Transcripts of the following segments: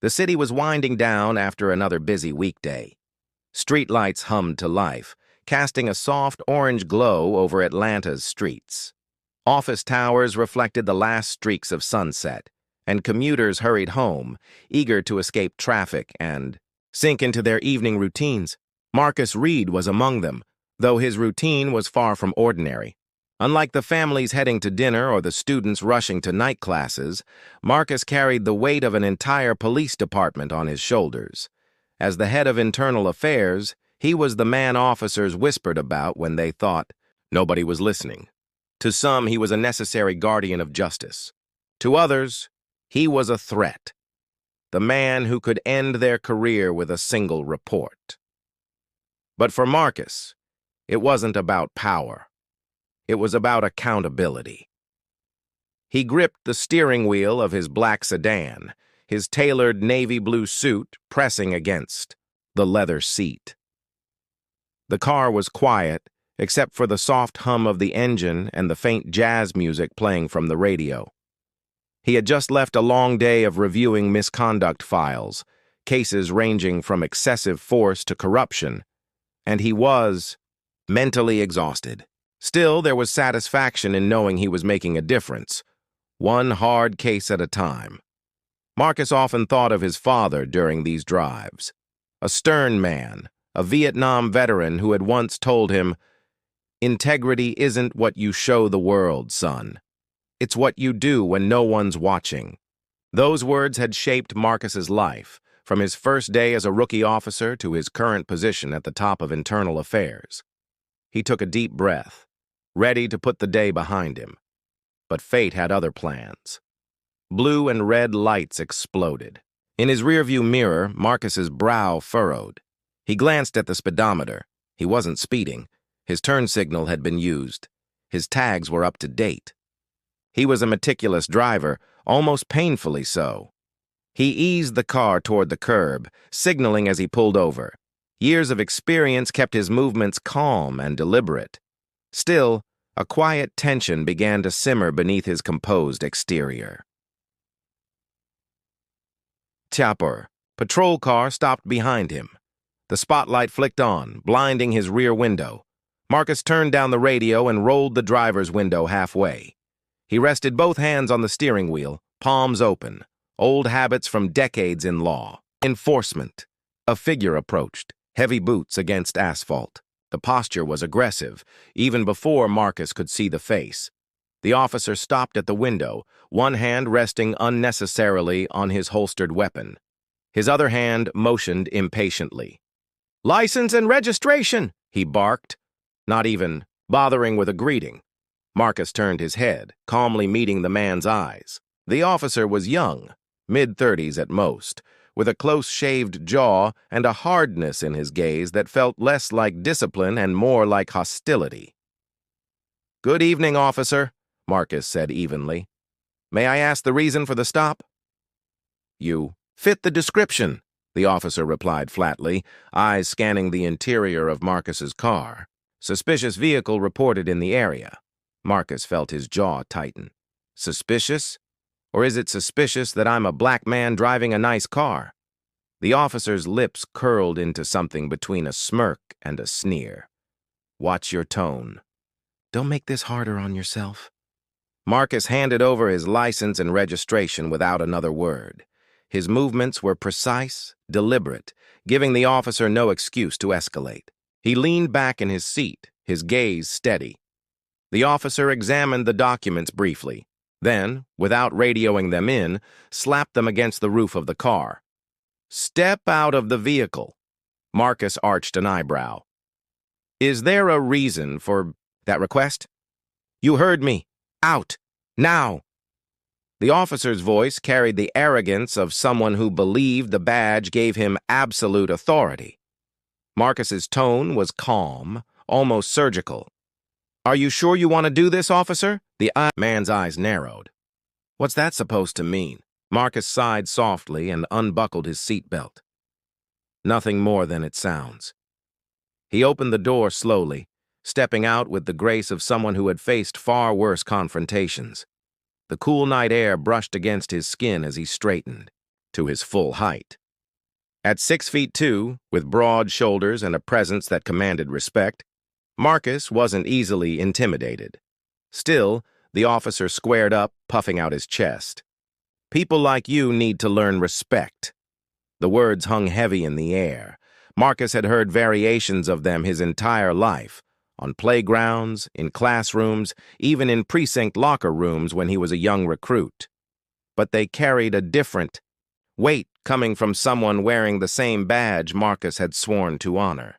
The city was winding down after another busy weekday. Streetlights hummed to life, casting a soft orange glow over Atlanta's streets. Office towers reflected the last streaks of sunset, and commuters hurried home, eager to escape traffic and sink into their evening routines. Marcus Reed was among them, though his routine was far from ordinary. Unlike the families heading to dinner or the students rushing to night classes, Marcus carried the weight of an entire police department on his shoulders. As the head of internal affairs, he was the man officers whispered about when they thought nobody was listening. To some, he was a necessary guardian of justice. To others, he was a threat. The man who could end their career with a single report. But for Marcus, it wasn't about power. It was about accountability. He gripped the steering wheel of his black sedan, his tailored navy blue suit pressing against the leather seat. The car was quiet, except for the soft hum of the engine and the faint jazz music playing from the radio. He had just left a long day of reviewing misconduct files, cases ranging from excessive force to corruption, and he was mentally exhausted. Still, there was satisfaction in knowing he was making a difference, one hard case at a time. Marcus often thought of his father during these drives, a stern man, a Vietnam veteran who had once told him, "Integrity isn't what you show the world, son. It's what you do when no one's watching." Those words had shaped Marcus's life, from his first day as a rookie officer to his current position at the top of internal affairs. He took a deep breath, ready to put the day behind him. But fate had other plans. Blue and red lights exploded. In his rearview mirror, Marcus's brow furrowed. He glanced at the speedometer. He wasn't speeding. His turn signal had been used. His tags were up to date. He was a meticulous driver, almost painfully so. He eased the car toward the curb, signaling as he pulled over. Years of experience kept his movements calm and deliberate. Still, a quiet tension began to simmer beneath his composed exterior. Chopper, patrol car, stopped behind him. The spotlight flicked on, blinding his rear window. Marcus turned down the radio and rolled the driver's window halfway. He rested both hands on the steering wheel, palms open, old habits from decades in law. Enforcement. A figure approached, heavy boots against asphalt. The posture was aggressive, even before Marcus could see the face. The officer stopped at the window, one hand resting unnecessarily on his holstered weapon. His other hand motioned impatiently. "License and registration," he barked, not even bothering with a greeting. Marcus turned his head, calmly meeting the man's eyes. The officer was young, mid-30s at most, with a close-shaved jaw and a hardness in his gaze that felt less like discipline and more like hostility. "Good evening, officer," Marcus said evenly. "May I ask the reason for the stop?" "You fit the description," the officer replied flatly, eyes scanning the interior of Marcus's car. "Suspicious vehicle reported in the area." Marcus felt his jaw tighten. "Suspicious? Or is it suspicious that I'm a black man driving a nice car?" The officer's lips curled into something between a smirk and a sneer. "Watch your tone. Don't make this harder on yourself." Marcus handed over his license and registration without another word. His movements were precise, deliberate, giving the officer no excuse to escalate. He leaned back in his seat, his gaze steady. The officer examined the documents briefly, then, without radioing them in, slapped them against the roof of the car. "Step out of the vehicle." Marcus arched an eyebrow. "Is there a reason for that request?" "You heard me. Out. Now." The officer's voice carried the arrogance of someone who believed the badge gave him absolute authority. Marcus's tone was calm, almost surgical. "Are you sure you want to do this, officer?" The man's eyes narrowed. "What's that supposed to mean?" Marcus sighed softly and unbuckled his seatbelt. "Nothing more than it sounds." He opened the door slowly, stepping out with the grace of someone who had faced far worse confrontations. The cool night air brushed against his skin as he straightened. to his full height. At 6'2", with broad shoulders and a presence that commanded respect, Marcus wasn't easily intimidated. Still, the officer squared up, puffing out his chest. "People like you need to learn respect." The words hung heavy in the air. Marcus had heard variations of them his entire life, on playgrounds, in classrooms, even in precinct locker rooms when he was a young recruit. But they carried a different weight coming from someone wearing the same badge Marcus had sworn to honor.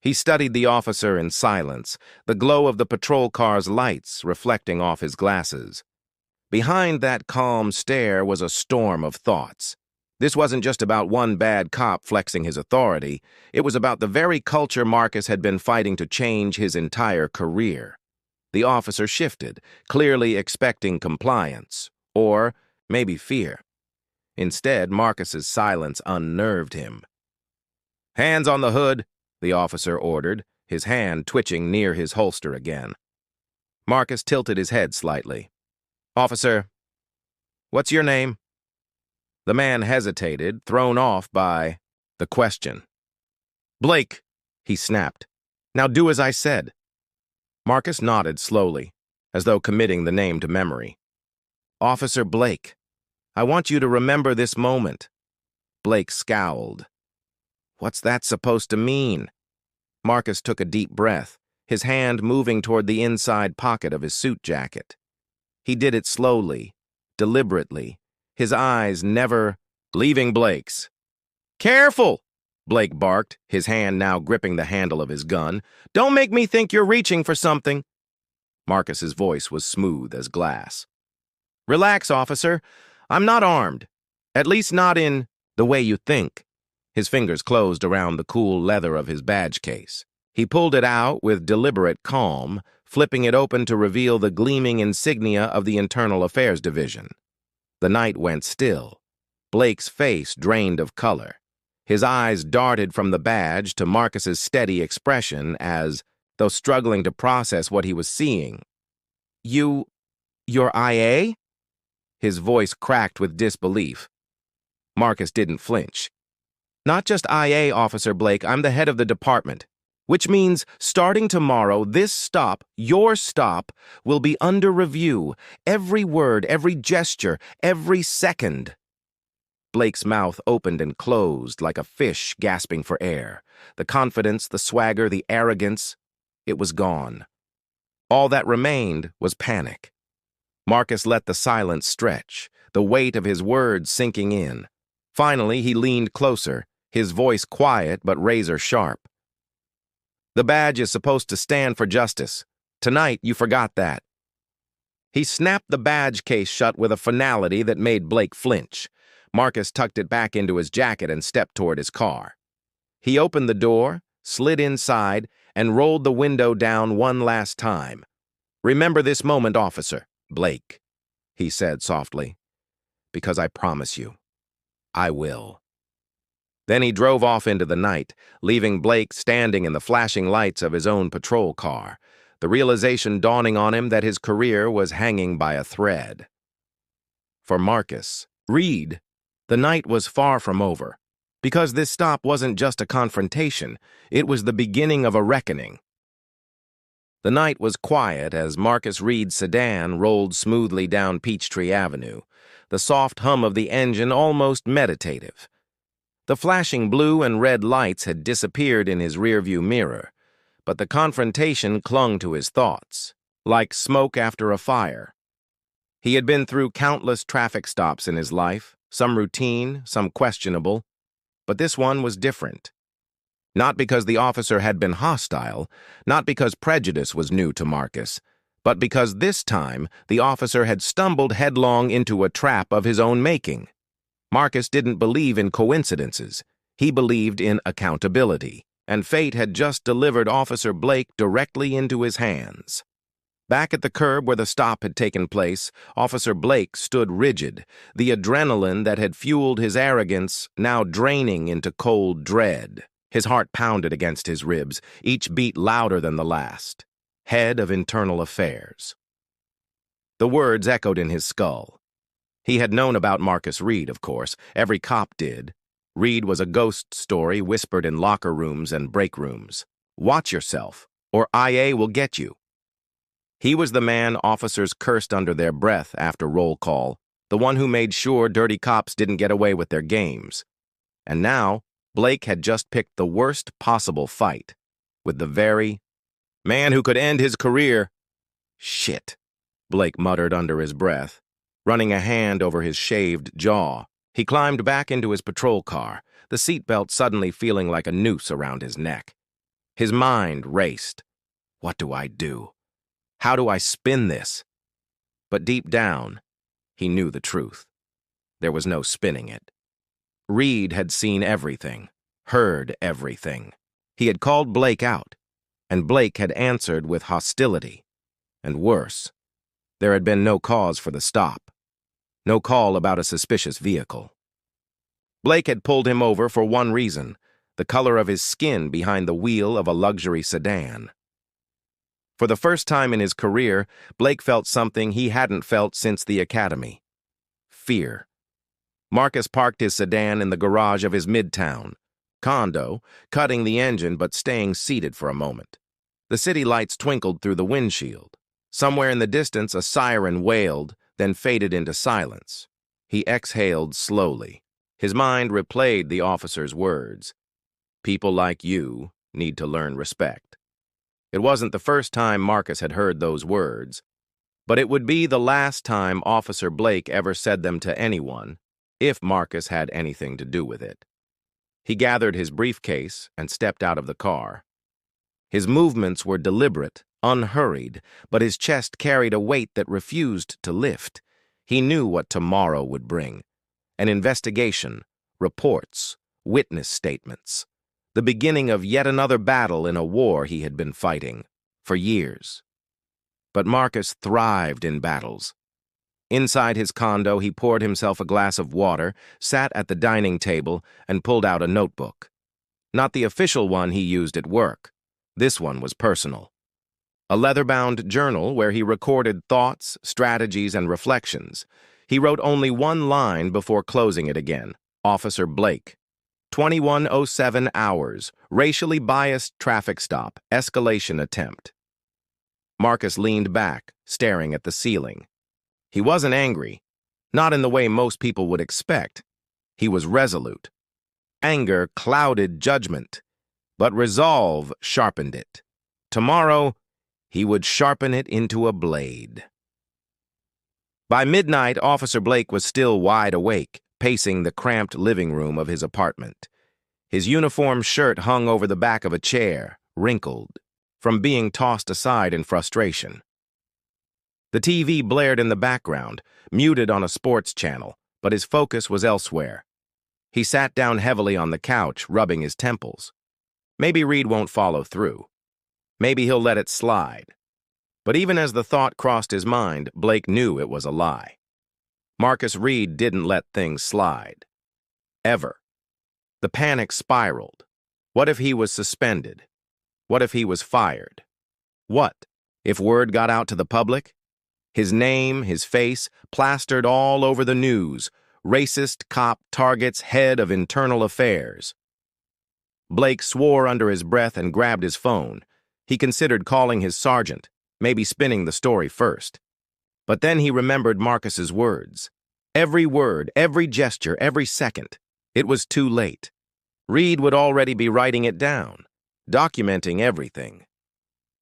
He studied the officer in silence, the glow of the patrol car's lights reflecting off his glasses. Behind that calm stare was a storm of thoughts. This wasn't just about one bad cop flexing his authority. It was about the very culture Marcus had been fighting to change his entire career. The officer shifted, clearly expecting compliance, or maybe fear. Instead, Marcus's silence unnerved him. "Hands on the hood," the officer ordered, his hand twitching near his holster again. Marcus tilted his head slightly. "Officer, what's your name?" The man hesitated, thrown off by the question. "Blake," he snapped. "Now do as I said." Marcus nodded slowly, as though committing the name to memory. "Officer Blake, I want you to remember this moment." Blake scowled. "What's that supposed to mean?" Marcus took a deep breath, his hand moving toward the inside pocket of his suit jacket. He did it slowly, deliberately, his eyes never leaving Blake's. "Careful!" Blake barked, his hand now gripping the handle of his gun. "Don't make me think you're reaching for something." Marcus's voice was smooth as glass. "Relax, officer. I'm not armed. At least not in the way you think." His fingers closed around the cool leather of his badge case. He pulled it out with deliberate calm, flipping it open to reveal the gleaming insignia of the Internal Affairs Division. The night went still. Blake's face drained of color. His eyes darted from the badge to Marcus's steady expression as, though struggling to process what he was seeing. You're IA?" His voice cracked with disbelief. Marcus didn't flinch. "Not just IA, Officer Blake, I'm the head of the department. Which means, starting tomorrow, this stop, your stop, will be under review. Every word, every gesture, every second." Blake's mouth opened and closed like a fish gasping for air. The confidence, the swagger, the arrogance, it was gone. All that remained was panic. Marcus let the silence stretch, the weight of his words sinking in. Finally, he leaned closer, his voice quiet but razor-sharp. "The badge is supposed to stand for justice. Tonight, you forgot that." He snapped the badge case shut with a finality that made Blake flinch. Marcus tucked it back into his jacket and stepped toward his car. He opened the door, slid inside, and rolled the window down one last time. "Remember this moment, Officer Blake," he said softly, "because I promise you, I will." Then he drove off into the night, leaving Blake standing in the flashing lights of his own patrol car, the realization dawning on him that his career was hanging by a thread. For Marcus Reed, the night was far from over, because this stop wasn't just a confrontation, it was the beginning of a reckoning. The night was quiet as Marcus Reed's sedan rolled smoothly down Peachtree Avenue, the soft hum of the engine almost meditative. The flashing blue and red lights had disappeared in his rearview mirror, but the confrontation clung to his thoughts, like smoke after a fire. He had been through countless traffic stops in his life, some routine, some questionable, but this one was different. Not because the officer had been hostile, not because prejudice was new to Marcus, but because this time the officer had stumbled headlong into a trap of his own making. Marcus didn't believe in coincidences. He believed in accountability, and fate had just delivered Officer Blake directly into his hands. Back at the curb where the stop had taken place, Officer Blake stood rigid, the adrenaline that had fueled his arrogance now draining into cold dread. His heart pounded against his ribs, each beat louder than the last. Head of Internal Affairs. The words echoed in his skull. He had known about Marcus Reed, of course. Every cop did. Reed was a ghost story whispered in locker rooms and break rooms. Watch yourself, or IA will get you. He was the man officers cursed under their breath after roll call, the one who made sure dirty cops didn't get away with their games. And now, Blake had just picked the worst possible fight, with the very man who could end his career. Shit, Blake muttered under his breath, running a hand over his shaved jaw. He climbed back into his patrol car, the seatbelt suddenly feeling like a noose around his neck. His mind raced. What do I do? How do I spin this? But deep down, he knew the truth. There was no spinning it. Reed had seen everything, heard everything. He had called Blake out, and Blake had answered with hostility. And worse, there had been no cause for the stop. No call about a suspicious vehicle. Blake had pulled him over for one reason: the color of his skin behind the wheel of a luxury sedan. For the first time in his career, Blake felt something he hadn't felt since the academy: fear. Marcus parked his sedan in the garage of his midtown condo, cutting the engine but staying seated for a moment. The city lights twinkled through the windshield. Somewhere in the distance, a siren wailed, then faded into silence. He exhaled slowly. His mind replayed the officer's words. People like you need to learn respect. It wasn't the first time Marcus had heard those words, but it would be the last time Officer Blake ever said them to anyone, if Marcus had anything to do with it. He gathered his briefcase and stepped out of the car. His movements were deliberate, unhurried, but his chest carried a weight that refused to lift. He knew what tomorrow would bring: an investigation, reports, witness statements, the beginning of yet another battle in a war he had been fighting for years. But Marcus thrived in battles. Inside his condo, he poured himself a glass of water, sat at the dining table, and pulled out a notebook. Not the official one he used at work. This one was personal. A leather-bound journal where he recorded thoughts, strategies, and reflections. He wrote only one line before closing it again: Officer Blake. 21:07 hours, racially biased traffic stop, escalation attempt. Marcus leaned back, staring at the ceiling. He wasn't angry, not in the way most people would expect. He was resolute. Anger clouded judgment, but resolve sharpened it. Tomorrow, he would sharpen it into a blade. By midnight, Officer Blake was still wide awake, pacing the cramped living room of his apartment. His uniform shirt hung over the back of a chair, wrinkled, from being tossed aside in frustration. The TV blared in the background, muted on a sports channel, but his focus was elsewhere. He sat down heavily on the couch, rubbing his temples. Maybe Reed won't follow through. Maybe he'll let it slide. But even as the thought crossed his mind, Blake knew it was a lie. Marcus Reed didn't let things slide. Ever. The panic spiraled. What if he was suspended? What if he was fired? What if word got out to the public? His name, his face, plastered all over the news. Racist cop targets head of internal affairs. Blake swore under his breath and grabbed his phone. He considered calling his sergeant, maybe spinning the story first. But then he remembered Marcus's words. Every word, every gesture, every second. It was too late. Reed would already be writing it down, documenting everything.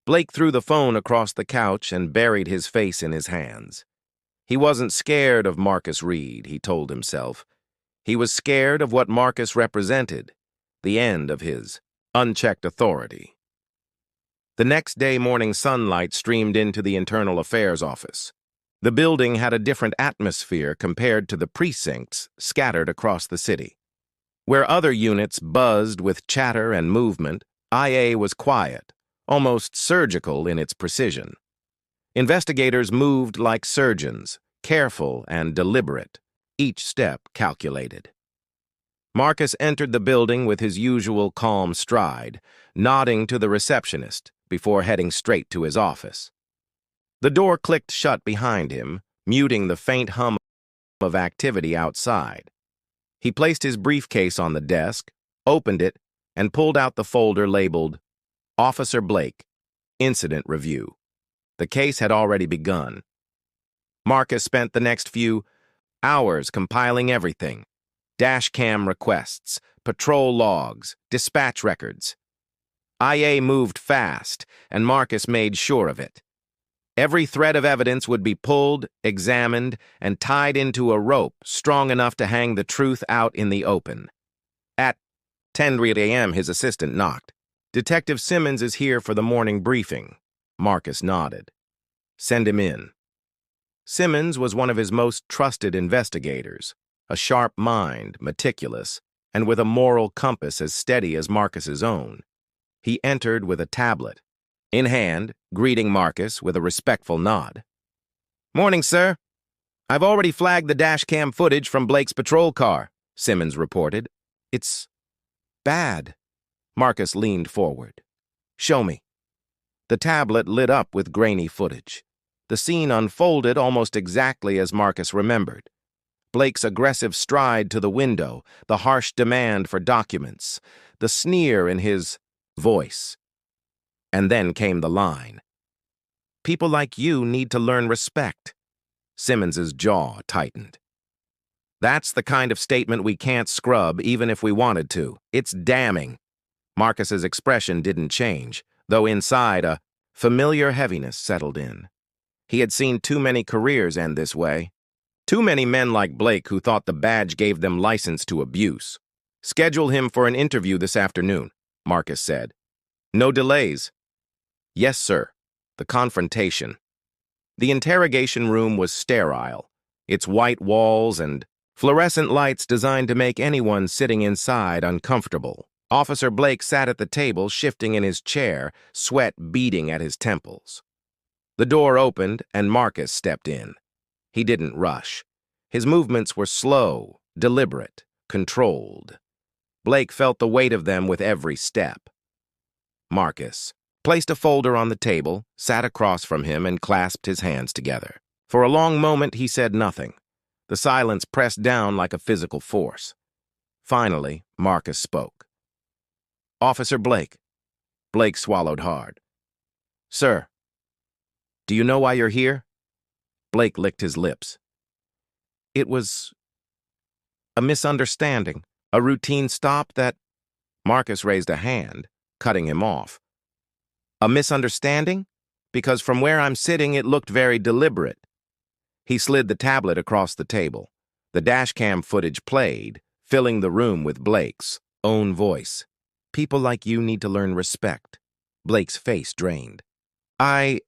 Blake threw the phone across the couch and buried his face in his hands. He wasn't scared of Marcus Reed, he told himself. He was scared of what Marcus represented, the end of his unchecked authority. The next day, morning sunlight streamed into the Internal Affairs office. The building had a different atmosphere compared to the precincts scattered across the city. Where other units buzzed with chatter and movement, IA was quiet, almost surgical in its precision. Investigators moved like surgeons, careful and deliberate, each step calculated. Marcus entered the building with his usual calm stride, nodding to the receptionist before heading straight to his office. The door clicked shut behind him, muting the faint hum of activity outside. He placed his briefcase on the desk, opened it, and pulled out the folder labeled Officer Blake, Incident Review. The case had already begun. Marcus spent the next few hours compiling everything: dash cam requests, patrol logs, dispatch records. IA moved fast, and Marcus made sure of it. Every thread of evidence would be pulled, examined, and tied into a rope strong enough to hang the truth out in the open. At 10:30 a.m., his assistant knocked. "Detective Simmons is here for the morning briefing." Marcus nodded. "Send him in." Simmons was one of his most trusted investigators, a sharp mind, meticulous, and with a moral compass as steady as Marcus's own. He entered with a tablet in hand, greeting Marcus with a respectful nod. "Morning, sir. I've already flagged the dash cam footage from Blake's patrol car," Simmons reported. "It's bad." Marcus leaned forward. "Show me." The tablet lit up with grainy footage. The scene unfolded almost exactly as Marcus remembered. Blake's aggressive stride to the window, the harsh demand for documents, the sneer in his voice. And then came the line. "People like you need to learn respect." Simmons's jaw tightened. "That's the kind of statement we can't scrub even if we wanted to. It's damning." Marcus's expression didn't change, though inside a familiar heaviness settled in. He had seen too many careers end this way. Too many men like Blake who thought the badge gave them license to abuse. "Schedule him for an interview this afternoon," Marcus said. "No delays." "Yes, sir." The confrontation. The interrogation room was sterile, its white walls and fluorescent lights designed to make anyone sitting inside uncomfortable. Officer Blake sat at the table, shifting in his chair, sweat beading at his temples. The door opened, and Marcus stepped in. He didn't rush. His movements were slow, deliberate, controlled. Blake felt the weight of them with every step. Marcus placed a folder on the table, sat across from him, and clasped his hands together. For a long moment, he said nothing. The silence pressed down like a physical force. Finally, Marcus spoke. "Officer Blake." Blake swallowed hard. "Sir, do you know why you're here?" Blake licked his lips. "It was a misunderstanding, a routine stop that—" Marcus raised a hand, cutting him off. "A misunderstanding? Because from where I'm sitting, it looked very deliberate." He slid the tablet across the table. The dashcam footage played, filling the room with Blake's own voice. "People like you need to learn respect." Blake's face drained. I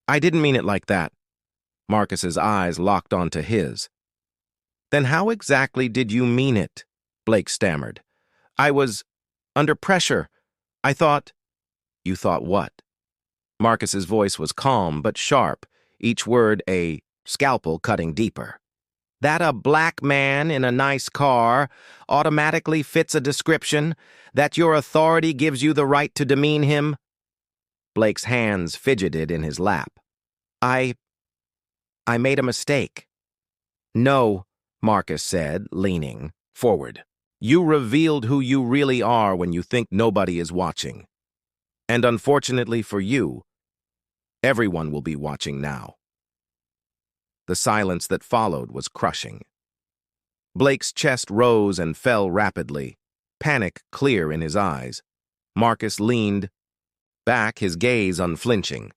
didn't mean it like that." Marcus's eyes locked onto his. "Then how exactly did you mean it?" Blake stammered. "I was under pressure. I thought—" "You thought what?" Marcus's voice was calm but sharp, each word a scalpel cutting deeper. "That a black man in a nice car automatically fits a description, that your authority gives you the right to demean him?" Blake's hands fidgeted in his lap. I made a mistake." "No," Marcus said, leaning forward. "You revealed who you really are when you think nobody is watching. And unfortunately for you, everyone will be watching now." The silence that followed was crushing. Blake's chest rose and fell rapidly, panic clear in his eyes. Marcus leaned back, his gaze unflinching.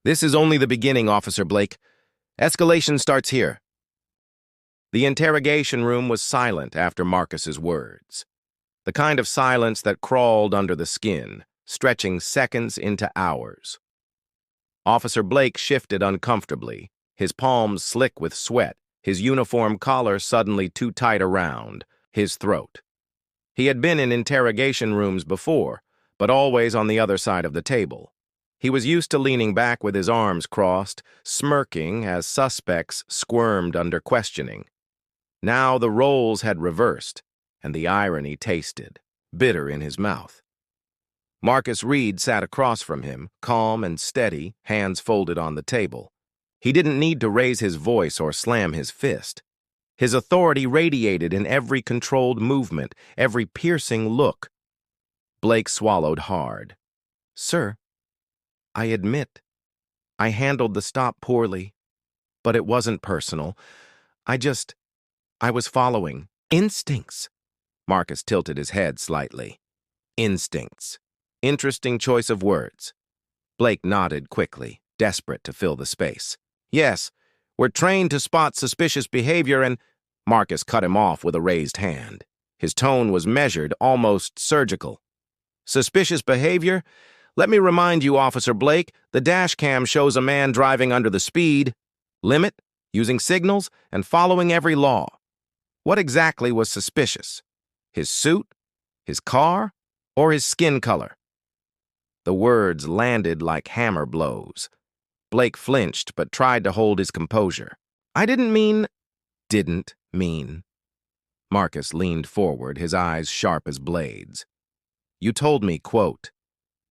"This is only the beginning, Officer Blake. Escalation starts here." The interrogation room was silent after Marcus's words. The kind of silence that crawled under the skin, stretching seconds into hours. Officer Blake shifted uncomfortably, his palms slick with sweat, his uniform collar suddenly too tight around his throat. He had been in interrogation rooms before, but always on the other side of the table. He was used to leaning back with his arms crossed, smirking as suspects squirmed under questioning. Now the roles had reversed, and the irony tasted bitter in his mouth. Marcus Reed sat across from him, calm and steady, hands folded on the table. He didn't need to raise his voice or slam his fist. His authority radiated in every controlled movement, every piercing look. Blake swallowed hard. "Sir, I admit, I handled the stop poorly, but it wasn't personal. I was following instincts." Marcus tilted his head slightly. Instincts. Interesting choice of words. Blake nodded quickly, desperate to fill the space. "Yes, we're trained to spot suspicious behavior and—" Marcus cut him off with a raised hand. His tone was measured, almost surgical. "Suspicious behavior? Let me remind you, Officer Blake, the dash cam shows a man driving under the speed limit, using signals, and following every law. What exactly was suspicious? His suit? His car? Or his skin color?" The words landed like hammer blows. Blake flinched but tried to hold his composure. "I didn't mean—" "Didn't mean." Marcus leaned forward, his eyes sharp as blades. "You told me, quote,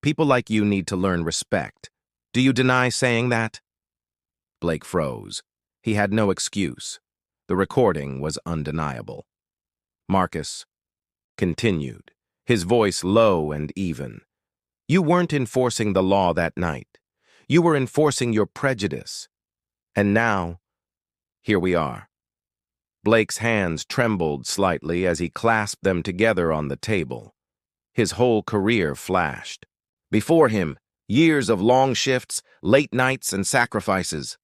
people like you need to learn respect. Do you deny saying that?" Blake froze. He had no excuse. The recording was undeniable. Marcus continued, his voice low and even. "You weren't enforcing the law that night. You were enforcing your prejudice. And now, here we are." Blake's hands trembled slightly as he clasped them together on the table. His whole career flashed. Before him, years of long shifts, late nights, and sacrifices.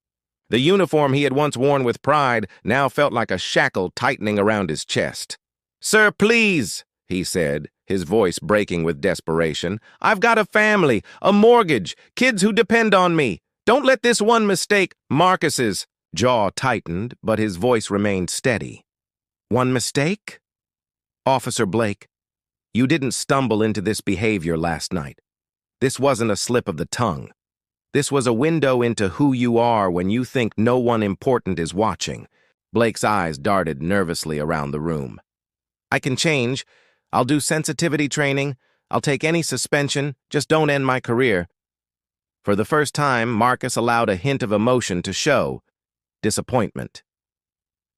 The uniform he had once worn with pride now felt like a shackle tightening around his chest. "Sir, please," he said, his voice breaking with desperation. "I've got a family, a mortgage, kids who depend on me. Don't let this one mistake—" Marcus's jaw tightened, but his voice remained steady. "One mistake? Officer Blake, you didn't stumble into this behavior last night. This wasn't a slip of the tongue. This was a window into who you are when you think no one important is watching." Blake's eyes darted nervously around the room. "I can change. I'll do sensitivity training. I'll take any suspension. Just don't end my career." For the first time, Marcus allowed a hint of emotion to show. Disappointment.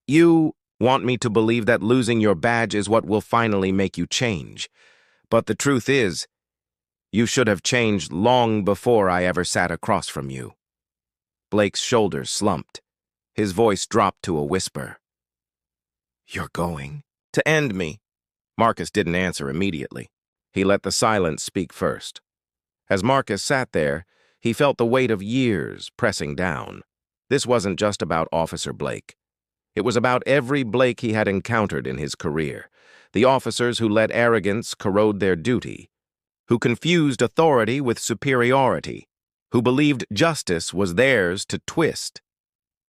"You want me to believe that losing your badge is what will finally make you change. But the truth is, you should have changed long before I ever sat across from you." Blake's shoulders slumped. His voice dropped to a whisper. "You're going to end me?" Marcus didn't answer immediately. He let the silence speak first. As Marcus sat there, he felt the weight of years pressing down. This wasn't just about Officer Blake. It was about every Blake he had encountered in his career. The officers who let arrogance corrode their duty, who confused authority with superiority, who believed justice was theirs to twist.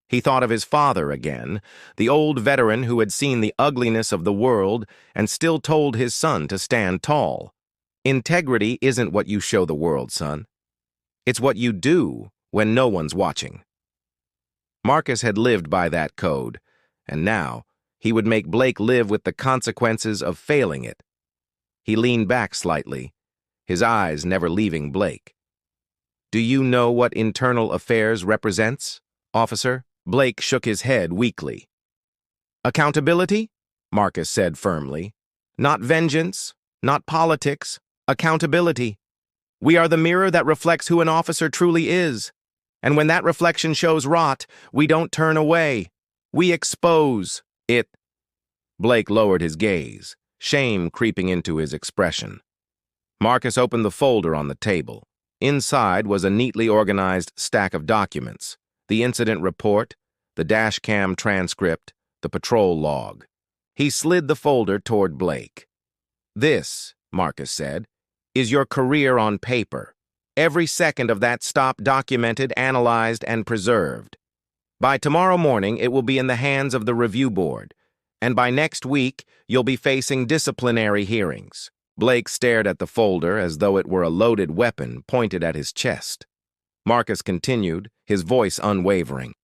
He thought of his father again, the old veteran who had seen the ugliness of the world and still told his son to stand tall. Integrity isn't what you show the world, son. It's what you do when no one's watching. Marcus had lived by that code, and now he would make Blake live with the consequences of failing it. He leaned back slightly, his eyes never leaving Blake. "Do you know what internal affairs represents, officer?" Blake shook his head weakly. "Accountability?" Marcus said firmly. "Not vengeance, not politics, accountability. We are the mirror that reflects who an officer truly is. And when that reflection shows rot, we don't turn away. We expose it." Blake lowered his gaze, shame creeping into his expression. Marcus opened the folder on the table. Inside was a neatly organized stack of documents: the incident report, the dash cam transcript, the patrol log. He slid the folder toward Blake. "This," Marcus said, "is your career on paper. Every second of that stop documented, analyzed, and preserved. By tomorrow morning, it will be in the hands of the review board, and by next week, you'll be facing disciplinary hearings." Blake stared at the folder as though it were a loaded weapon pointed at his chest. Marcus continued, his voice unwavering.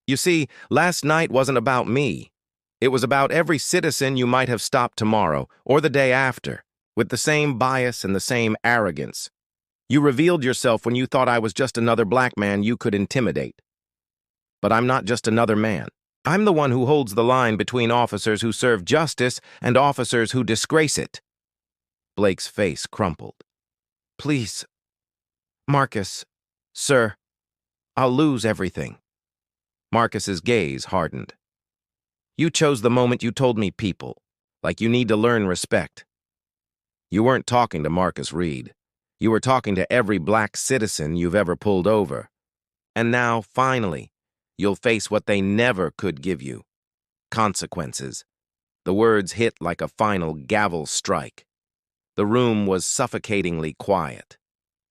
"You see, last night wasn't about me. It was about every citizen you might have stopped tomorrow, or the day after, with the same bias and the same arrogance. You revealed yourself when you thought I was just another black man you could intimidate. But I'm not just another man. I'm the one who holds the line between officers who serve justice and officers who disgrace it. Blake's face crumpled. Please, Marcus, sir, I'll lose everything. Marcus's gaze hardened. You chose the moment you told me people, like you need to learn respect. You weren't talking to Marcus Reed. You were talking to every black citizen you've ever pulled over. And now, finally, you'll face what they never could give you. Consequences. The words hit like a final gavel strike. The room was suffocatingly quiet.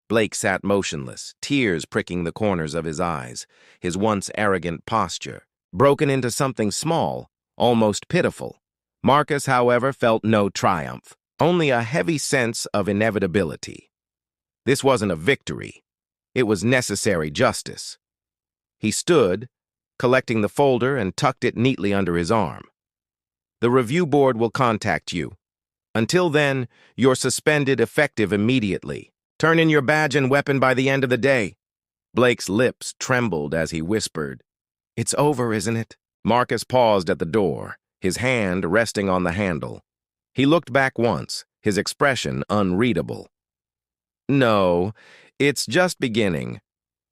Blake sat motionless, tears pricking the corners of his eyes, his once arrogant posture broken into something small, almost pitiful. Marcus, however, felt no triumph, only a heavy sense of inevitability. This wasn't a victory. It was necessary justice. He stood, collecting the folder, and tucked it neatly under his arm. The review board will contact you. Until then, you're suspended effective immediately. Turn in your badge and weapon by the end of the day. Blake's lips trembled as he whispered, It's over, isn't it? Marcus paused at the door, his hand resting on the handle. He looked back once, his expression unreadable. No, it's just beginning.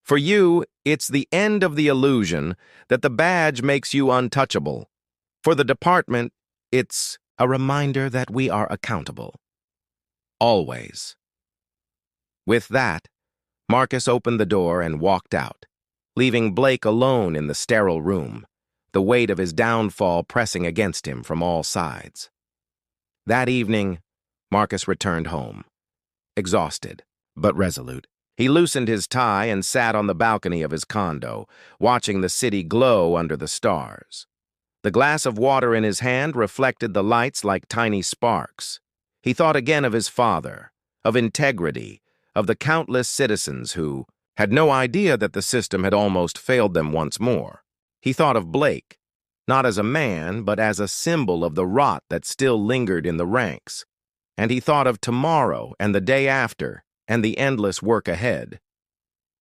For you, it's the end of the illusion that the badge makes you untouchable. For the department, it's a reminder that we are accountable. Always. With that, Marcus opened the door and walked out, leaving Blake alone in the sterile room, the weight of his downfall pressing against him from all sides. That evening, Marcus returned home, exhausted but resolute. He loosened his tie and sat on the balcony of his condo, watching the city glow under the stars. The glass of water in his hand reflected the lights like tiny sparks. He thought again of his father, of integrity, of the countless citizens who had no idea that the system had almost failed them once more. He thought of Blake, not as a man, but as a symbol of the rot that still lingered in the ranks. And he thought of tomorrow and the day after, and the endless work ahead.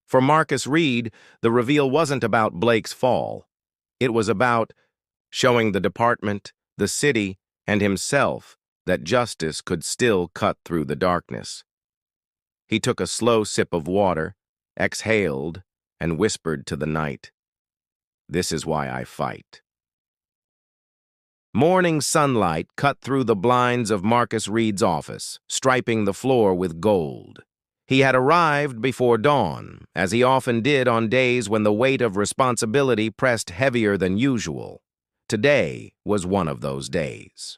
For Marcus Reed, the reveal wasn't about Blake's fall. It was about showing the department, the city, and himself that justice could still cut through the darkness. He took a slow sip of water, exhaled, and whispered to the night, This is why I fight. Morning sunlight cut through the blinds of Marcus Reed's office, striping the floor with gold. He had arrived before dawn, as he often did on days when the weight of responsibility pressed heavier than usual. Today was one of those days.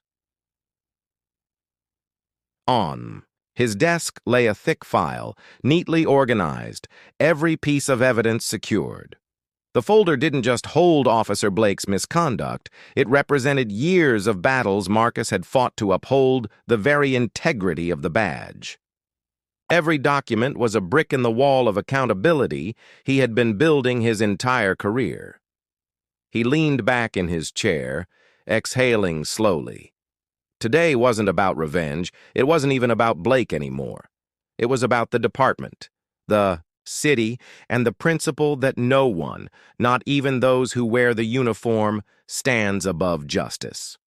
On his desk lay a thick file, neatly organized, every piece of evidence secured. The folder didn't just hold Officer Blake's misconduct, it represented years of battles Marcus had fought to uphold the very integrity of the badge. Every document was a brick in the wall of accountability he had been building his entire career. He leaned back in his chair, exhaling slowly. Today wasn't about revenge. It wasn't even about Blake anymore. It was about the department, the city, and the principle that no one, not even those who wear the uniform, stands above justice.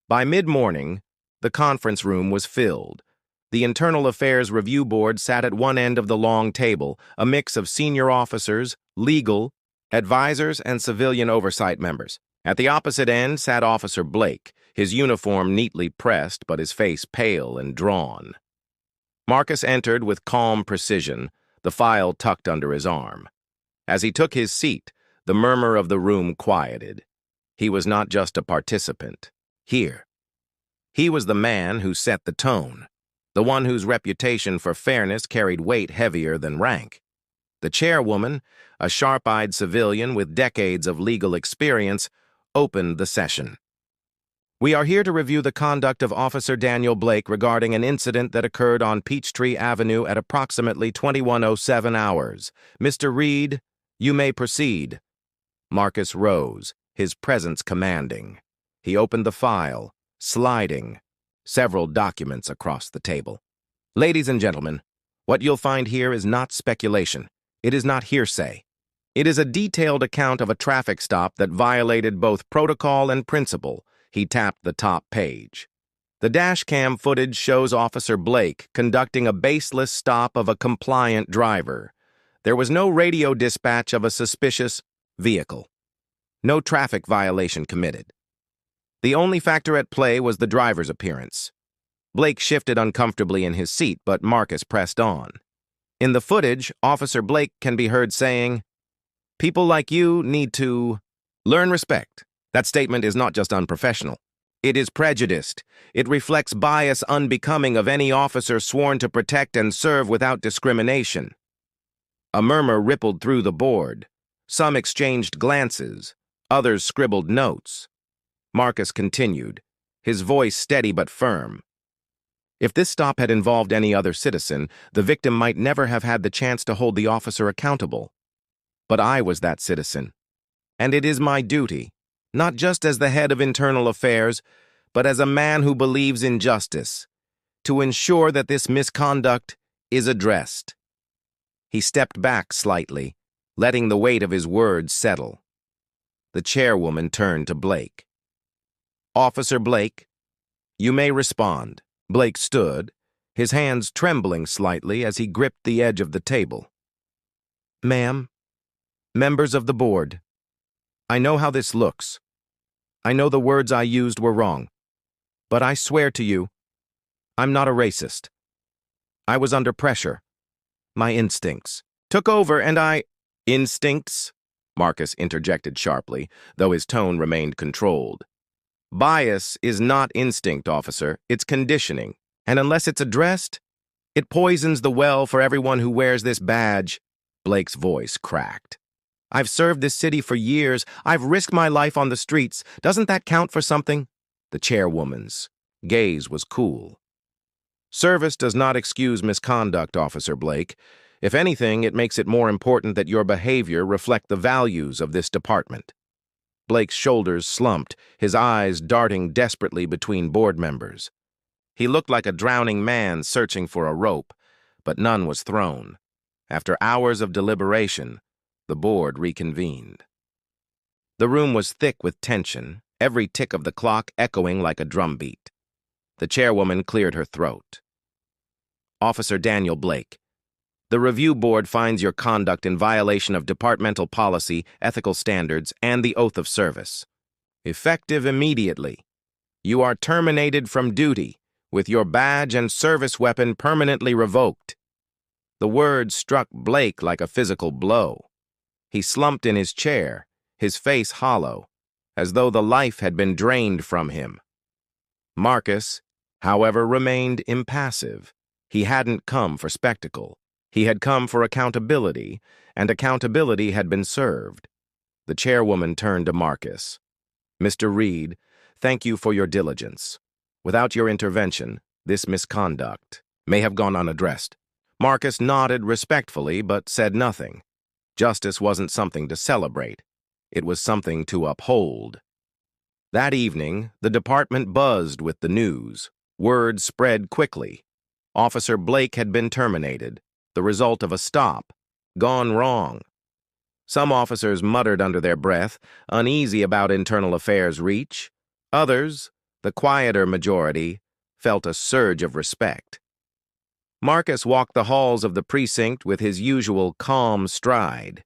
By mid-morning, the conference room was filled. The Internal Affairs Review Board sat at one end of the long table, a mix of senior officers, legal, advisors, and civilian oversight members. At the opposite end sat Officer Blake, his uniform neatly pressed but his face pale and drawn. Marcus entered with calm precision, the file tucked under his arm. As he took his seat, the murmur of the room quieted. He was not just a participant. Here. He was the man who set the tone, the one whose reputation for fairness carried weight heavier than rank. The chairwoman, a sharp-eyed civilian with decades of legal experience, opened the session. We are here to review the conduct of Officer Daniel Blake regarding an incident that occurred on Peachtree Avenue at approximately 21:07 hours. Mr. Reed, you may proceed. Marcus rose, his presence commanding. He opened the file, sliding several documents across the table. Ladies and gentlemen, what you'll find here is not speculation. It is not hearsay. It is a detailed account of a traffic stop that violated both protocol and principle. He tapped the top page. The dashcam footage shows Officer Blake conducting a baseless stop of a compliant driver. There was no radio dispatch of a suspicious vehicle. No traffic violation committed. The only factor at play was the driver's appearance. Blake shifted uncomfortably in his seat, but Marcus pressed on. In the footage, Officer Blake can be heard saying, "People like you need to learn respect." That statement is not just unprofessional. It is prejudiced. It reflects bias unbecoming of any officer sworn to protect and serve without discrimination. A murmur rippled through the board. Some exchanged glances. Others scribbled notes. Marcus continued, his voice steady but firm. If this stop had involved any other citizen, the victim might never have had the chance to hold the officer accountable. But I was that citizen. And it is my duty, not just as the head of internal affairs, but as a man who believes in justice, to ensure that this misconduct is addressed. He stepped back slightly, letting the weight of his words settle. The chairwoman turned to Blake. "Officer Blake, you may respond." Blake stood, his hands trembling slightly as he gripped the edge of the table. "Ma'am, members of the board, I know how this looks. I know the words I used were wrong. But I swear to you, I'm not a racist. I was under pressure. My instincts took over and I—" "Instincts?" Marcus interjected sharply, though his tone remained controlled. "Bias is not instinct, officer. It's conditioning. And unless it's addressed, it poisons the well for everyone who wears this badge." Blake's voice cracked. "I've served this city for years. I've risked my life on the streets. Doesn't that count for something?" The chairwoman's gaze was cool. "Service does not excuse misconduct, Officer Blake. If anything, it makes it more important that your behavior reflect the values of this department." Blake's shoulders slumped, his eyes darting desperately between board members. He looked like a drowning man searching for a rope, but none was thrown. After hours of deliberation, the board reconvened. The room was thick with tension, every tick of the clock echoing like a drumbeat. The chairwoman cleared her throat. "Officer Daniel Blake, the review board finds your conduct in violation of departmental policy, ethical standards, and the oath of service. Effective immediately. You are terminated from duty, with your badge and service weapon permanently revoked." The words struck Blake like a physical blow. He slumped in his chair, his face hollow, as though the life had been drained from him. Marcus, however, remained impassive. He hadn't come for spectacle. He had come for accountability, and accountability had been served. The chairwoman turned to Marcus. "Mr. Reed, thank you for your diligence. Without your intervention, this misconduct may have gone unaddressed." Marcus nodded respectfully but said nothing. Justice wasn't something to celebrate. It was something to uphold. That evening, the department buzzed with the news. Word spread quickly. Officer Blake had been terminated, the result of a stop, gone wrong. Some officers muttered under their breath, uneasy about internal affairs reach. Others, the quieter majority, felt a surge of respect. Marcus walked the halls of the precinct with his usual calm stride.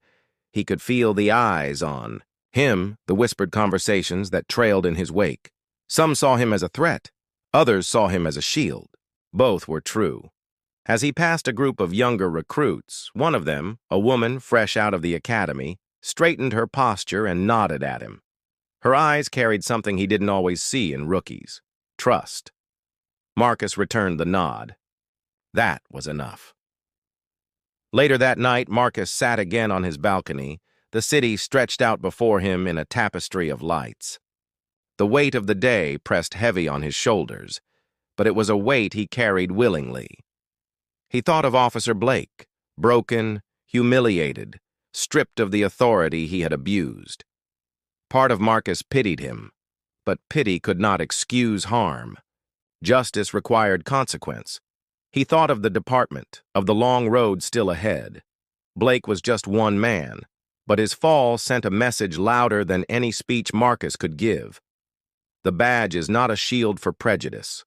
He could feel the eyes on him, the whispered conversations that trailed in his wake. Some saw him as a threat. Others saw him as a shield. Both were true. As he passed a group of younger recruits, one of them, a woman fresh out of the academy, straightened her posture and nodded at him. Her eyes carried something he didn't always see in rookies: trust. Marcus returned the nod. That was enough. Later that night, Marcus sat again on his balcony, the city stretched out before him in a tapestry of lights. The weight of the day pressed heavy on his shoulders, but it was a weight he carried willingly. He thought of Officer Blake, broken, humiliated, stripped of the authority he had abused. Part of Marcus pitied him, but pity could not excuse harm. Justice required consequence. He thought of the department, of the long road still ahead. Blake was just one man, But his fall sent a message louder than any speech Marcus could give. The badge is not a shield for prejudice.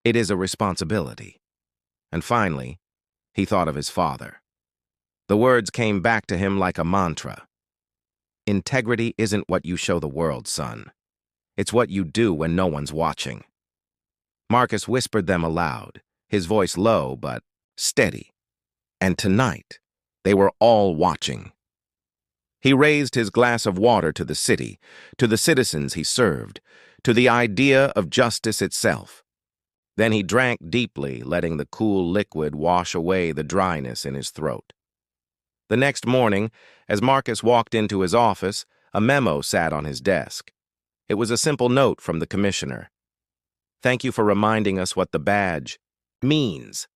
It is a responsibility. And finally, he thought of his father. The words came back to him like a mantra. Integrity isn't what you show the world, son. It's what you do when no one's watching. Marcus whispered them aloud, his voice low but steady. And tonight, they were all watching. He raised his glass of water to the city, to the citizens he served, to the idea of justice itself. Then he drank deeply, letting the cool liquid wash away the dryness in his throat. The next morning, as Marcus walked into his office, a memo sat on his desk. It was a simple note from the commissioner. Thank you for reminding us what the badge means.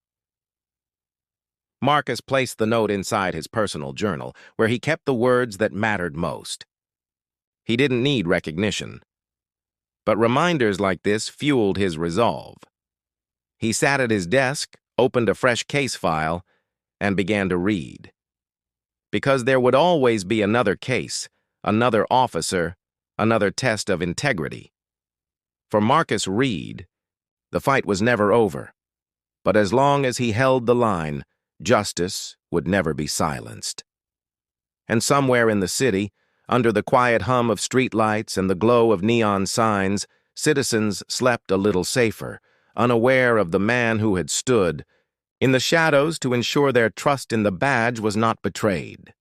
Marcus placed the note inside his personal journal, where he kept the words that mattered most. He didn't need recognition. But reminders like this fueled his resolve. He sat at his desk, opened a fresh case file, and began to read. Because there would always be another case, another officer, another test of integrity. For Marcus Reed, the fight was never over. But as long as he held the line, justice would never be silenced. And somewhere in the city, under the quiet hum of streetlights and the glow of neon signs, citizens slept a little safer, unaware of the man who had stood in the shadows to ensure their trust in the badge was not betrayed.